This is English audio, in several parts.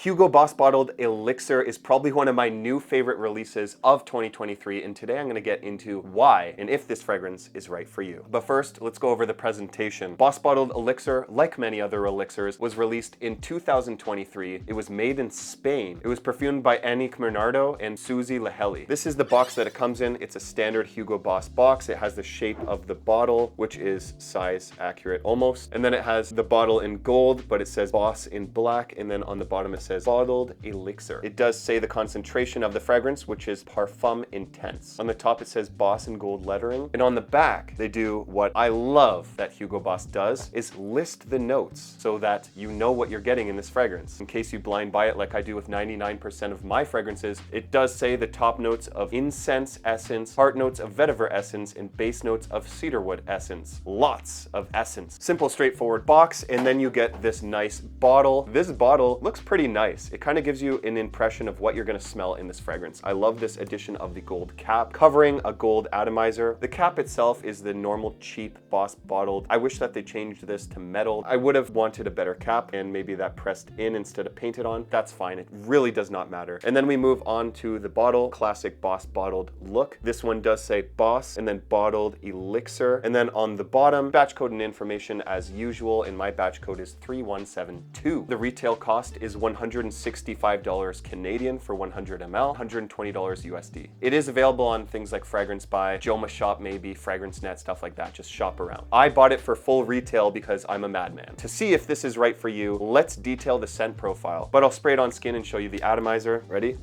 Hugo Boss Bottled Elixir is probably one of my new favorite releases of 2023, and today I'm going to get into why and if this fragrance is right for you. But first, let's go over the presentation. Boss Bottled Elixir, like many other elixirs, was released in 2023. It was made in Spain. It was perfumed by Annick Bernardo and Suzy Leheli. This is the box that it comes in. It's a standard Hugo Boss box. It has the shape of the bottle, which is size accurate almost. And then it has the bottle in gold, but it says Boss in black, and then on the bottom it says Bottled Elixir. It does say the concentration of the fragrance, which is Parfum Intense. On the top it says Boss in gold lettering, and on the back they do what I love that Hugo Boss does, is list the notes so that you know what you're getting in this fragrance. In case you blind buy it like I do with 99% of my fragrances, it does say the top notes of incense essence, heart notes of vetiver essence, and base notes of cedarwood essence. Lots of essence. Simple, straightforward box, and then you get this nice bottle. This bottle looks pretty nice. It kind of gives you an impression of what you're going to smell in this fragrance. I love this addition of the gold cap covering a gold atomizer. The cap itself is the normal cheap Boss Bottled. I wish that they changed this to metal. I would have wanted a better cap and maybe that pressed in instead of painted on. That's fine. It really does not matter. And then we move on to the bottle. Classic Boss Bottled look. This one does say Boss and then Bottled Elixir. And then on the bottom, batch code and information as usual, and my batch code is 3172. The retail cost is $165 Canadian for 100 ml, $120 USD. It is available on things like Fragrance Buy, Joma Shop maybe, Fragrance Net, stuff like that. Just shop around. I bought it for full retail because I'm a madman. To see if this is right for you, let's detail the scent profile. But I'll spray it on skin and show you the atomizer. Ready?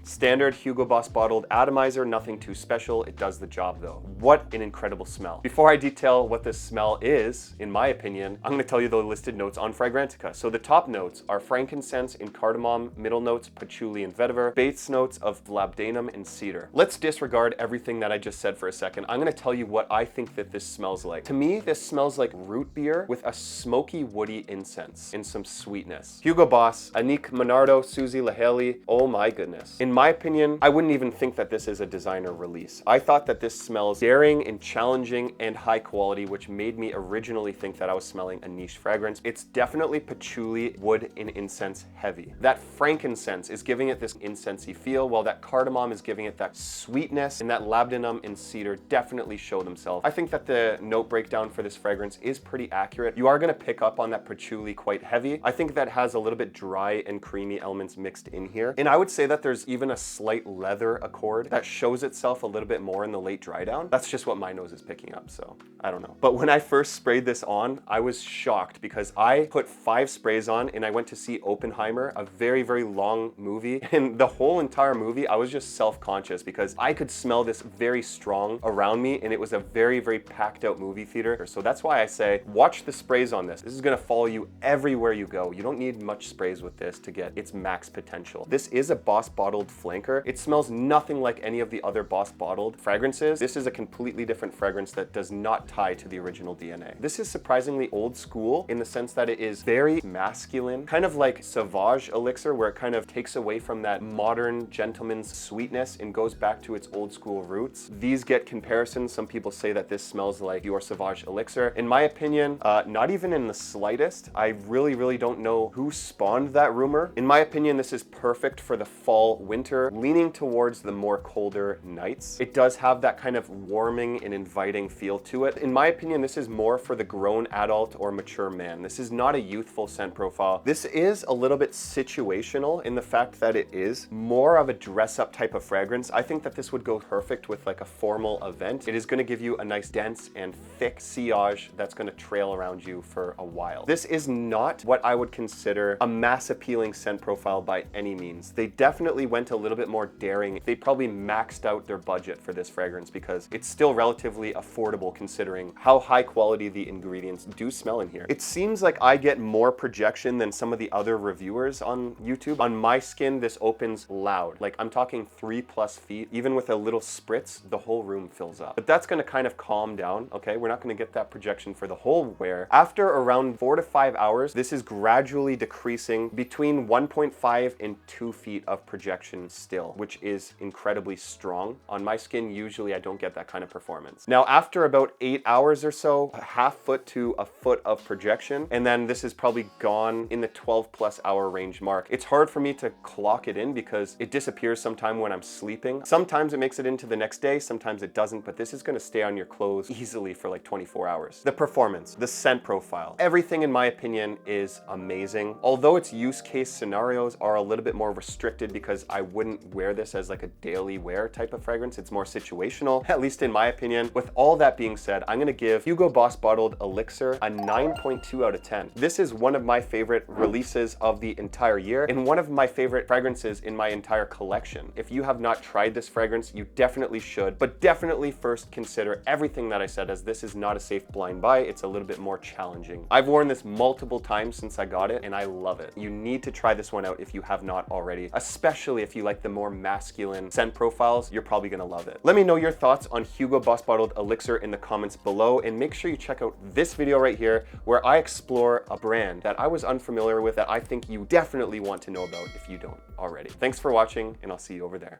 Standard Hugo Boss Bottled atomizer, nothing too special. It does the job though. What an incredible smell. Before I detail what this smell is, in my opinion, I'm going to tell you the listed notes on Fragrantica. So the top notes are frankincense and cardamom, middle notes patchouli and vetiver, base notes of labdanum and cedar. Let's disregard everything that I just said for a second. I'm going to tell you what I think that this smells like. To me, this smells like root beer with a smoky, woody incense and some sweetness. Hugo Boss, Annick Bernardo, Suzy Leheli. Oh my goodness. In my opinion, I wouldn't even think that this is a designer release. I thought that this smells daring and challenging and high quality, which made me originally think that I was smelling a niche fragrance. It's definitely patchouli, wood, and incense heavy. That frankincense is giving it this incensey feel, while that cardamom is giving it that sweetness, and that labdanum and cedar definitely show themselves. I think that the note breakdown for this fragrance is pretty accurate. You are going to pick up on that patchouli quite heavy. I think that has a little bit dry and creamy elements mixed in here. And I would say that there's even a slight leather accord that shows itself a little bit more in the late dry down. That's just what my nose is picking up, so I don't know. But when I first sprayed this on, I was shocked because I put 5 sprays on and I went to see Oppenheimer, a very, very long movie. And the whole entire movie, I was just self-conscious because I could smell this very strong around me, and it was a very, very packed out movie theater. So that's why I say, watch the sprays on this. This is gonna follow you everywhere you go. You don't need much sprays with this to get its max potential. This is a Boss Bottled flanker. It smells nothing like any of the other Boss Bottled fragrances. This is a completely different fragrance that does not tie to the original DNA. This is surprisingly old school in the sense that it is very masculine, kind of like Sauvage Elixir, where it kind of takes away from that modern gentleman's sweetness and goes back to its old school roots. These get comparisons. Some people say that this smells like your Sauvage Elixir. In my opinion, not even in the slightest. I really don't know who spawned that rumor. In my opinion, this is perfect for the fall, winter, leaning towards the more colder nights. It does have that kind of warming and inviting feel to it. In my opinion, this is more for the grown adult or mature man. This is not a youthful scent profile. This is a little bit situational in the fact that it is more of a dress-up type of fragrance. I think that this would go perfect with like a formal event. It is going to give you a nice dense and thick sillage that's going to trail around you for a while. This is not what I would consider a mass appealing scent profile by any means. They definitely went a little bit more daring. They probably maxed out their budget for this fragrance because it's still relatively affordable considering how high quality the ingredients do smell in here. It seems like I get more projection than some of the other reviewers on YouTube. On my skin, this opens loud. Like I'm talking 3+ feet. Even with a little spritz, the whole room fills up. But that's gonna kind of calm down, okay? We're not gonna get that projection for the whole wear. After around 4 to 5 hours, this is gradually decreasing between 1.5 and 2 feet of projection projection still, which is incredibly strong. On my skin, usually I don't get that kind of performance. Now, after about 8 hours or so, a half foot to a foot of projection, and then this is probably gone in the 12+ hour range mark. It's hard for me to clock it in because it disappears sometime when I'm sleeping. Sometimes it makes it into the next day, sometimes it doesn't, but this is gonna stay on your clothes easily for like 24 hours. The performance, the scent profile, everything in my opinion is amazing. Although its use case scenarios are a little bit more restricted because I wouldn't wear this as like a daily wear type of fragrance. It's more situational, at least in my opinion. With all that being said, I'm gonna give Hugo Boss Bottled Elixir a 9.2 out of 10. This is one of my favorite releases of the entire year and one of my favorite fragrances in my entire collection. If you have not tried this fragrance, you definitely should, but definitely first consider everything that I said, as this is not a safe blind buy. It's a little bit more challenging. I've worn this multiple times since I got it and I love it. You need to try this one out if you have not already, especially if you like the more masculine scent profiles. You're probably gonna love it. Let me know your thoughts on Hugo Boss Bottled Elixir in the comments below, and make sure you check out this video right here where I explore a brand that I was unfamiliar with that I think you definitely want to know about if you don't already. Thanks for watching, and I'll see you over there.